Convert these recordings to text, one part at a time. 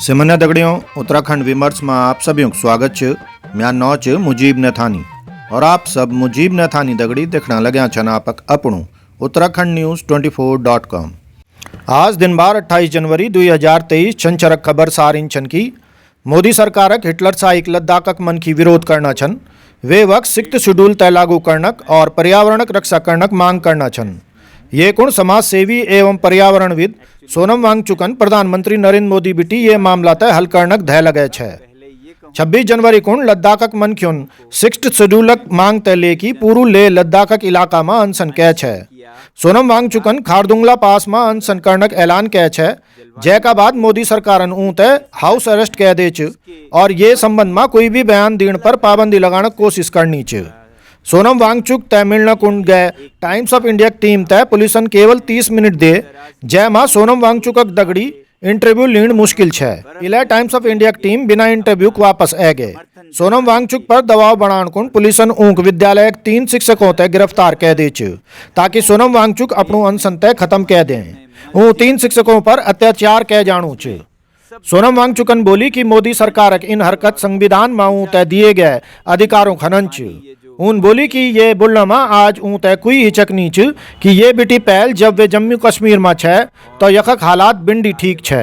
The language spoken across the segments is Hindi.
सिमन्या दगड़ियों उत्तराखंड विमर्श में आप सभी को स्वागत है। मैं नौ च मुजीब नथानी और आप सब मुजीब नथानी दगड़ी देखना लग्या छन आपक अपनू उत्तराखंड न्यूज़ 24.com। आज दिन बार 28 जनवरी 2023 छनचरक खबर सारिन छन की मोदी सरकारक हिटलर शाहीक लद्दाखक मन की विरोध करना छन। वे वक्त 6th शेड्यूल तय लागू करनक और पर्यावरणक रक्षा करनक मांग करना छन। ये कुण समाज सेवी एवं पर्यावरणविद सोनम वांगचुकन प्रधानमंत्री नरेंद्र मोदी बिटी ये मामला तय हल करनक धय लगे छे। 26 जनवरी कुण लद्दाखक मनख्युन 6th शेड्यूलक मांग तय ले की पूरू ले लद्दाखक इलाका में अनशन कै छे। सोनम वांगचुकन खारदुंगला पास में अनशन करनक ऐलान कै छे, जैका बाद मोदी सरकारन ऊं तय हाउस अरेस्ट कै दे छ और ये संबंध में कोई भी बयान देने पर पाबंदी लगाने कोशिश करनी छ। सोनम वांगचुक तय मिलने कुंड गए टाइम्स ऑफ इंडिया टीम तय पुलिसन केवल 30 मिनट दे, जय मां सोनम वांगचुकक दगड़ी इंटरव्यू लीण मुश्किल छे। इले टाइम्स ऑफ इंडिया टीम बिना इंटरव्यू के वापस आ गए। सोनम वांगचुक पर दबाव बढ़ाने कुंड पुलिसन ऊंक विद्यालय 3 शिक्षकों तय गिरफ्तार कै दे छ, ताकि सोनम वांगचुक अपनू अनशन तय खत्म कै दें। ऊं 3 शिक्षकों पर अत्याचार कै जानू छ। सोनम वांगचुकन बोली कि मोदी सरकारक इन हरकत संविधान में तय दिए गए अधिकारों खनन छ। उन बोली कि ये बोलना में आज ऊं तय कोई हिचक नहीं छ कि ये बिटी पहल जब वे जम्मू कश्मीर में छे तो यखक हालात बिंडी ठीक छे।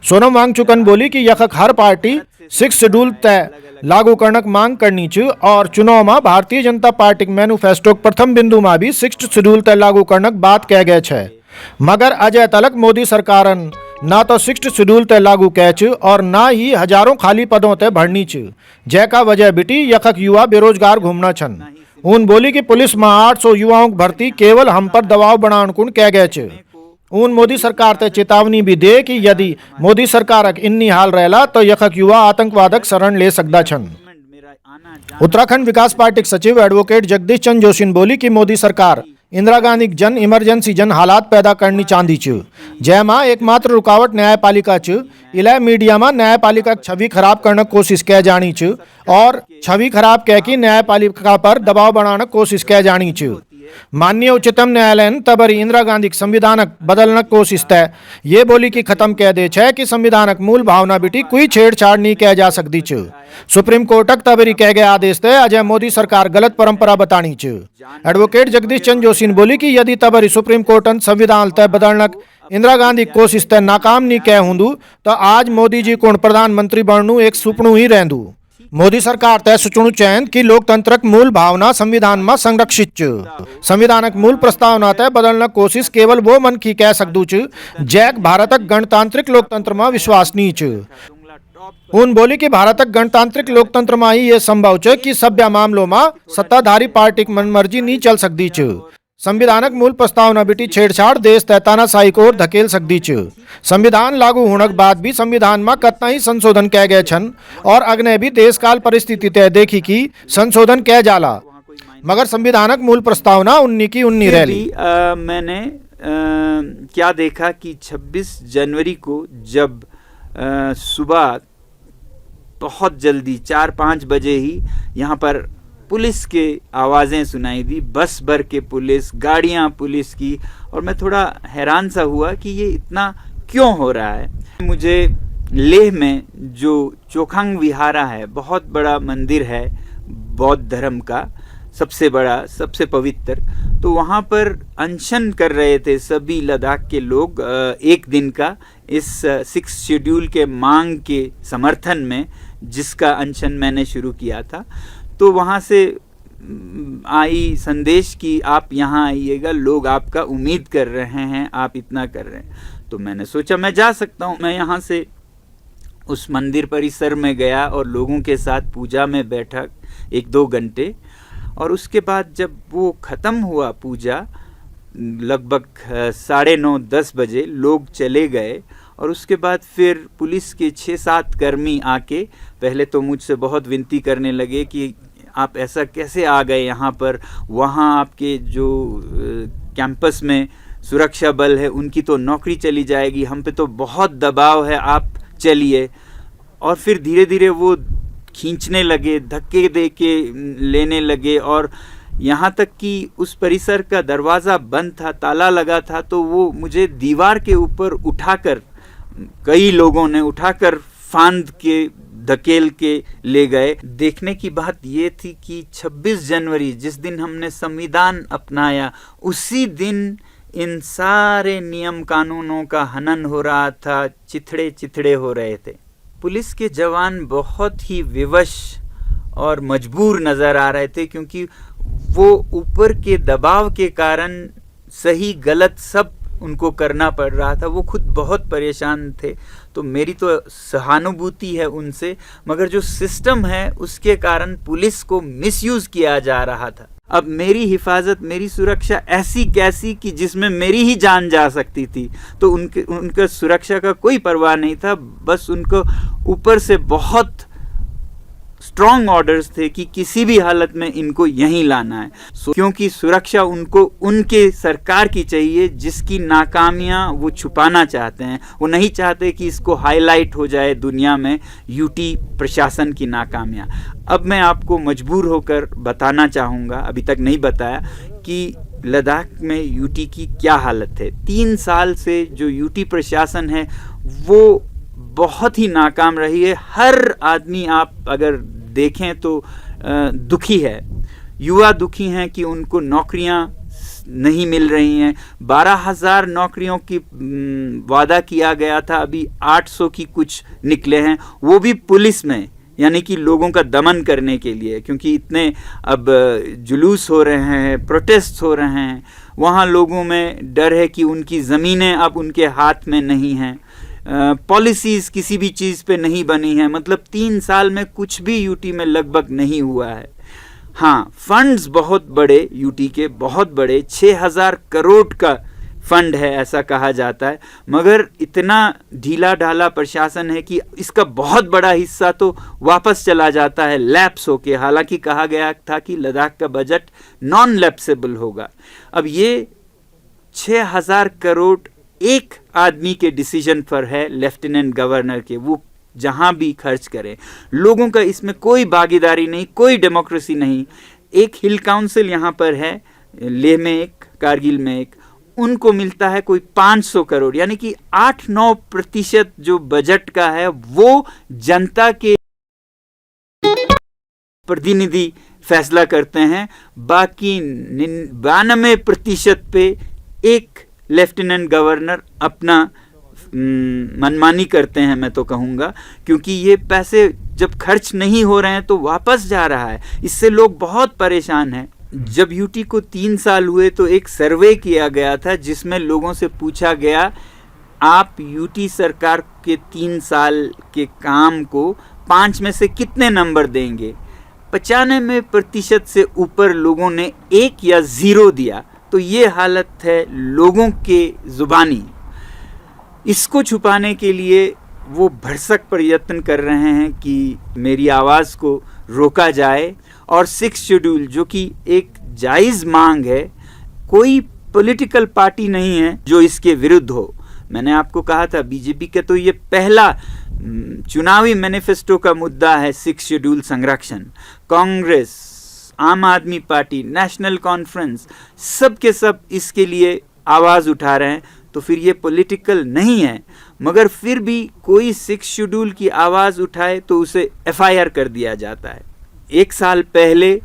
सोनम वांगचुकन बोली कि यखक हर पार्टी 6th शेड्यूल तय लागू करनक मांग करनी छ और चुनाव में भारतीय जनता पार्टी मैनिफेस्टो प्रथम बिंदु में भी 6th शेड्यूल तय लागू करनक बात कह गए छे। मगर अजय तलक मोदी सरकारन ना तो 6th शेड्यूल तय लागू कै छ और ना ही हजारों खाली पदों तय भरनी छ, जैका वजह बिटी यखक युवा बेरोजगार घूमना छन। उन बोली कि पुलिस में 800 युवाओं की भर्ती केवल हम पर दबाव बनाने कुण कह गए छ। उन मोदी सरकार तय चेतावनी भी दे कि यदि मोदी सरकारक इन्नी हाल रहला तो यखक युवा आतंकवादक शरण ले सकदा छन। उत्तराखंड विकास पार्टी सचिव एडवोकेट जगदीश चंद्र जोशी बोली कि मोदी सरकार इंदिरा गांधी जन इमरजेंसी जन हालात पैदा करनी चाहती छ, जैमा एकमात्र रुकावट न्यायपालिका छ। इला मीडिया में न्यायपालिका छवि खराब करने की कोशिश कै जानी छ और छवि खराब कह की न्यायपालिका पर दबाव बनाने की कोशिश कै जानी छ। माननीय उच्चतम न्यायालय ने तबरी इंदिरा गांधी संविधानक बदलने की कोशिश तय ये बोली कि खत्म कह दे छे कि संविधानक मूल भावना बिटी कोई छेड़छाड़ नहीं कह जा सकती छ। सुप्रीम कोर्टक तबरी कह गए आदेश तय अजय मोदी सरकार गलत परंपरा बतानी छ। एडवोकेट जगदीश चंद्र जोशी बोली कि यदि तबरी सुप्रीम कोर्टन संविधान तय बदलनक इंदिरा गांधी कोशिश तय नाकाम नहीं कह हुंदू तो आज मोदी जी को प्रधानमंत्री बनू एक सुपनू ही रहंदू। मोदी सरकार तय सोचणु चैन कि लोकतंत्रक मूल भावना संविधान में संरक्षित छ। संविधानक मूल प्रस्तावना तय बदलने कोशिश केवल वो मन की कह सकदू छ जैक भारतक गणतांत्रिक लोकतंत्र में विश्वास नहीं छ। उन बोली कि भारतक गणतांत्रिक लोकतंत्र में ही ये संभव छ कि सभ्य मामलों में सत्ताधारी पार्टी की मनमर्जी नहीं चल सकती छ। संविधानक मूल प्रस्तावना बिटी छेड़छाड़ देश तय तानाशाही को ओर धकेल सकती छ। संविधान लागू होने के बाद भी संविधान में कतना ही संशोधन कै गए छन और अग्ने भी देश काल परिस्थिति तय देखी कि संशोधन कै जाला, मगर संविधानक मूल प्रस्तावना 19 की 19 रैली। मैंने क्या देखा कि 26 जनवरी को जब सुबह बहुत जल्दी 4-5 बजे ही यहाँ पर पुलिस के आवाज़ें सुनाई दी, बस भर के पुलिस, गाड़ियाँ पुलिस की, और मैं थोड़ा हैरान सा हुआ कि ये इतना क्यों हो रहा है। मुझे लेह में जो चोखांग विहारा है, बहुत बड़ा मंदिर है बौद्ध धर्म का, सबसे बड़ा सबसे पवित्र, तो वहाँ पर अनशन कर रहे थे सभी लद्दाख के लोग एक दिन का इस 6th शेड्यूल के मांग के समर्थन में, जिसका अनशन मैंने शुरू किया था। तो वहाँ से आई संदेश कि आप यहाँ आइएगा, लोग आपका उम्मीद कर रहे हैं, आप इतना कर रहे हैं। तो मैंने सोचा मैं जा सकता हूँ। मैं यहाँ से उस मंदिर परिसर में गया और लोगों के साथ पूजा में बैठा 1-2 घंटे, और उसके बाद जब वो ख़त्म हुआ पूजा लगभग 9:30-10 बजे लोग चले गए, और उसके बाद फिर पुलिस के 6-7 कर्मी आके पहले तो मुझसे बहुत विनती करने लगे कि आप ऐसा कैसे आ गए यहाँ पर, वहाँ आपके जो कैंपस में सुरक्षा बल है उनकी तो नौकरी चली जाएगी, हम पे तो बहुत दबाव है, आप चलिए। और फिर धीरे धीरे वो खींचने लगे, धक्के दे के लेने लगे, और यहाँ तक कि उस परिसर का दरवाज़ा बंद था, ताला लगा था, तो वो मुझे दीवार के ऊपर उठाकर कई लोगों ने उठाकर फांद के धकेल के ले गए। देखने की बात ये थी कि 26 जनवरी जिस दिन हमने संविधान अपनाया, उसी दिन इन सारे नियम कानूनों का हनन हो रहा था, चिथड़े चिथड़े हो रहे थे। पुलिस के जवान बहुत ही विवश और मजबूर नजर आ रहे थे, क्योंकि वो ऊपर के दबाव के कारण सही गलत सब उनको करना पड़ रहा था। वो खुद बहुत परेशान थे। तो मेरी तो सहानुभूति है उनसे, मगर जो सिस्टम है उसके कारण पुलिस को मिसयूज किया जा रहा था। अब मेरी हिफाजत, मेरी सुरक्षा ऐसी कैसी कि जिसमें मेरी ही जान जा सकती थी, तो उनके सुरक्षा का कोई परवाह नहीं था। बस उनको ऊपर से बहुत स्ट्रॉन्ग ऑर्डर्स थे कि किसी भी हालत में इनको यहीं लाना है, क्योंकि सुरक्षा उनको उनके सरकार की चाहिए, जिसकी नाकामियां वो छुपाना चाहते हैं। वो नहीं चाहते कि इसको हाईलाइट हो जाए दुनिया में यूटी प्रशासन की नाकामियां। अब मैं आपको मजबूर होकर बताना चाहूँगा, अभी तक नहीं बताया, कि लद्दाख में यूटी की क्या हालत है। 3 साल से जो यूटी प्रशासन है वो बहुत ही नाकाम रही है। हर आदमी आप अगर देखें तो दुखी है। युवा दुखी हैं कि उनको नौकरियां नहीं मिल रही हैं। 12,000 नौकरियों की वादा किया गया था, अभी 800 की कुछ निकले हैं, वो भी पुलिस में, यानी कि लोगों का दमन करने के लिए, क्योंकि इतने अब जुलूस हो रहे हैं, प्रोटेस्ट हो रहे हैं। वहाँ लोगों में डर है कि उनकी ज़मीनें अब उनके हाथ में नहीं हैं। पॉलिसीज़ किसी भी चीज़ पे नहीं बनी है। मतलब 3 साल में कुछ भी यूटी में लगभग नहीं हुआ है। हाँ, फंड्स बहुत बड़े, यूटी के बहुत बड़े, 6,000 करोड़ का फंड है ऐसा कहा जाता है, मगर इतना ढीला ढाला प्रशासन है कि इसका बहुत बड़ा हिस्सा तो वापस चला जाता है लैप्स होके। हालांकि कहा गया था कि लद्दाख का बजट नॉन लैप्सेबल होगा। अब ये 6,000 करोड़ एक आदमी के डिसीजन पर है, लेफ्टिनेंट गवर्नर के, वो जहां भी खर्च करें। लोगों का इसमें कोई भागीदारी नहीं, कोई डेमोक्रेसी नहीं। एक हिल काउंसिल यहाँ पर है, लेह में एक, कारगिल में एक, उनको मिलता है कोई 500 करोड़, यानी कि 8-9% जो बजट का है वो जनता के प्रतिनिधि फैसला करते हैं। बाकी 92% पे एक लेफ्टिनेंट गवर्नर अपना मनमानी करते हैं, मैं तो कहूँगा, क्योंकि ये पैसे जब खर्च नहीं हो रहे हैं तो वापस जा रहा है। इससे लोग बहुत परेशान हैं। जब यूटी को 3 साल हुए तो एक सर्वे किया गया था, जिसमें लोगों से पूछा गया, आप यूटी सरकार के 3 साल के काम को 5 में से कितने नंबर देंगे। 95% से ऊपर लोगों ने 1 या 0 दिया। तो ये हालत है लोगों के जुबानी। इसको छुपाने के लिए वो भरसक प्रयत्न कर रहे हैं कि मेरी आवाज़ को रोका जाए। और 6 शेड्यूल जो कि एक जायज़ मांग है, कोई पॉलिटिकल पार्टी नहीं है जो इसके विरुद्ध हो। मैंने आपको कहा था बीजेपी का तो ये पहला चुनावी मैनिफेस्टो का मुद्दा है 6 शेड्यूल संरक्षण। कांग्रेस, आम आदमी पार्टी, नेशनल कॉन्फ्रेंस, सब के सब इसके लिए आवाज़ उठा रहे हैं। तो फिर ये पॉलिटिकल नहीं है, मगर फिर भी कोई 6 शेड्यूल की आवाज़ उठाए तो उसे FIR कर दिया जाता है। 1 साल पहले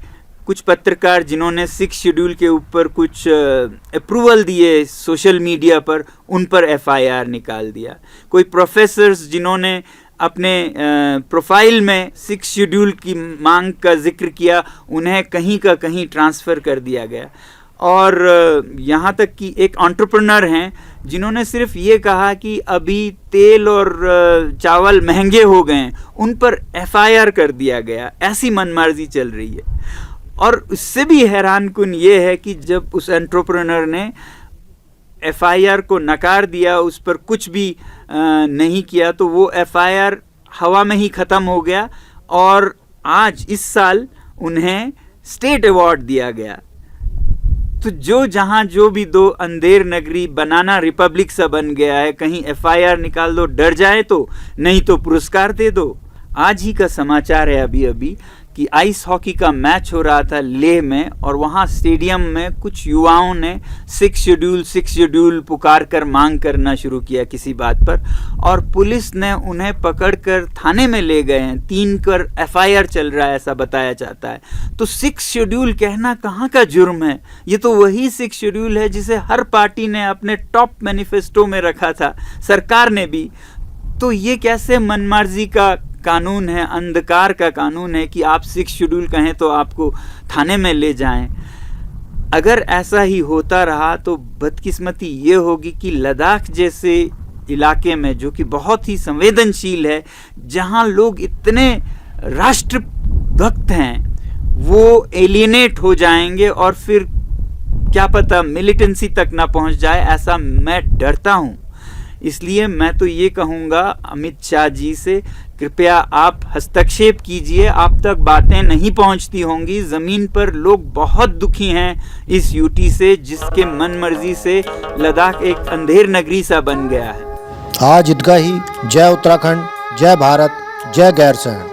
कुछ पत्रकार जिन्होंने 6 शेड्यूल के ऊपर कुछ अप्रूवल दिए सोशल मीडिया पर, उन पर FIR निकाल दिया। कोई प्रोफेसर्स जिन्होंने अपने प्रोफाइल में 6 शेड्यूल की मांग का जिक्र किया, उन्हें कहीं का कहीं ट्रांसफ़र कर दिया गया। और यहाँ तक कि एक एंटरप्रेन्योर हैं जिन्होंने सिर्फ ये कहा कि अभी तेल और चावल महंगे हो गए, उन पर FIR कर दिया गया। ऐसी मनमर्जी चल रही है। और उससे भी हैरानकुन ये है कि जब उस एंटरप्रेन्योर ने FIR को नकार दिया, उस पर कुछ भी नहीं किया, तो वो FIR हवा में ही ख़त्म हो गया। और आज इस साल उन्हें स्टेट अवार्ड दिया गया। तो जो जहाँ जो भी दो, अंधेर नगरी बनाना रिपब्लिक सा बन गया है। कहीं FIR निकाल दो, डर जाए तो, नहीं तो पुरस्कार दे दो। आज ही का समाचार है अभी कि आइस हॉकी का मैच हो रहा था लेह में, और वहाँ स्टेडियम में कुछ युवाओं ने 6 शेड्यूल पुकार कर मांग करना शुरू किया किसी बात पर, और पुलिस ने उन्हें पकड़कर थाने में ले गए हैं। 3 कर FIR चल रहा है ऐसा बताया जाता है। तो 6 शेड्यूल कहना कहाँ का जुर्म है? ये तो वही 6 शेड्यूल है जिसे हर पार्टी ने अपने टॉप मैनिफेस्टो में रखा था, सरकार ने भी। तो ये कैसे मनमर्जी का कानून है, अंधकार का कानून है कि आप 6 शेड्यूल कहें तो आपको थाने में ले जाएं। अगर ऐसा ही होता रहा तो बदकिस्मती ये होगी कि लद्दाख जैसे इलाके में, जो कि बहुत ही संवेदनशील है, जहां लोग इतने राष्ट्रभक्त हैं, वो एलियनेट हो जाएंगे और फिर क्या पता मिलिटेंसी तक ना पहुंच जाए, ऐसा मैं डरता हूं। इसलिए मैं तो ये कहूँगा अमित शाह जी से, कृपया आप हस्तक्षेप कीजिए। आप तक बातें नहीं पहुंचती होंगी, ज़मीन पर लोग बहुत दुखी हैं इस यूटी से, जिसके मन मर्जी से लद्दाख एक अंधेर नगरी सा बन गया है। आज ईदगाही, जय उत्तराखंड, जय भारत, जय गैरसैंण।